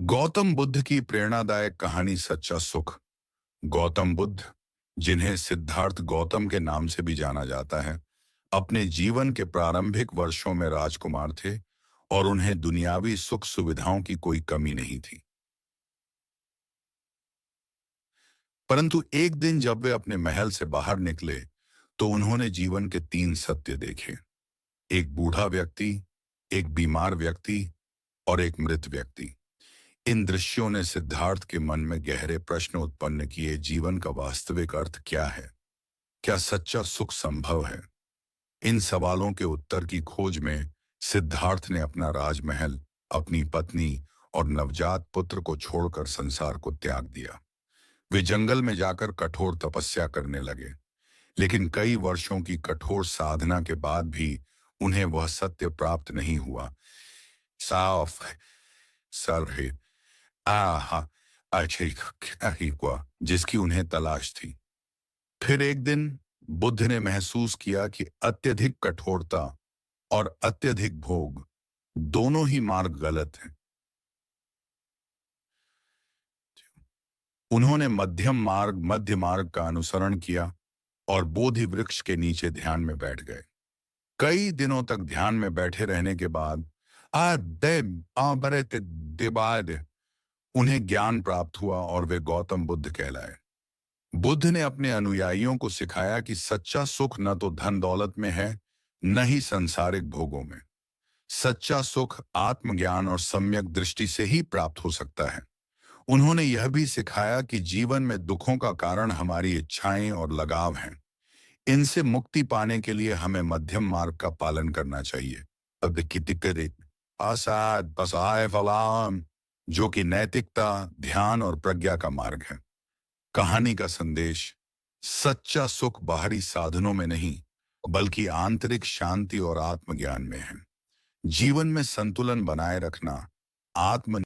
गौतम बुद्ध की प्रेरणादायक कहानी सच्चा सुख। गौतम बुद्ध, जिन्हें सिद्धार्थ गौतम के नाम से भी जाना जाता है, अपने जीवन के प्रारंभिक वर्षों में राजकुमार थे और उन्हें दुनियावी सुख सुविधाओं की कोई कमी नहीं थी। परंतु एक दिन जब वे अपने महल से बाहर निकले, तो उन्होंने जीवन के तीन सत्य देखे। एक बूढ़ा व्यक्ति, एक बीमार व्यक्ति और एक मृत व्यक्ति। इन दृश्यों ने सिद्धार्थ के मन में गहरे प्रश्न उत्पन्न किए। जीवन का वास्तविक अर्थ क्या है? क्या सच्चा सुख संभव है? इन सवालों के उत्तर की खोज में सिद्धार्थ ने अपना राजमहल, अपनी पत्नी और नवजात पुत्र को छोड़कर संसार को त्याग दिया। वे जंगल में जाकर कठोर तपस्या करने लगे, लेकिन कई वर्षों की कठोर साधना के बाद भी उन्हें वह सत्य प्राप्त नहीं हुआ। साफ सर है आहा अच्छी हुआ जिसकी उन्हें तलाश थी। फिर एक दिन बुद्ध ने महसूस किया कि अत्यधिक कठोरता और अत्यधिक भोग, दोनों ही मार्ग गलत हैं। उन्होंने मध्य मार्ग का अनुसरण किया और बोधि वृक्ष के नीचे ध्यान में बैठ गए। कई दिनों तक ध्यान में बैठे रहने के बाद बाद उन्हें ज्ञान प्राप्त हुआ और वे गौतम बुद्ध कहलाए। बुद्ध ने अपने अनुयायियों को सिखाया कि सच्चा सुख न तो धन दौलत में है, न ही सांसारिक भोगों में। सच्चा सुख आत्मज्ञान और सम्यक दृष्टि से ही प्राप्त हो सकता है। उन्होंने यह भी सिखाया कि जीवन में दुखों का कारण हमारी इच्छाएं और लगाव हैं। इनसे मुक्ति पाने के लिए हमें मध्यम मार्ग का पालन करना चाहिए। अब आसाद बसाए फलाम, जो कि नैतिकता, ध्यान और प्रज्ञा का मार्ग है। कहानी का संदेश: सच्चा सुख बाहरी साधनों में नहीं, बल्कि आंतरिक शांति और आत्मज्ञान में है। जीवन में संतुलन बनाए रखना, आत्म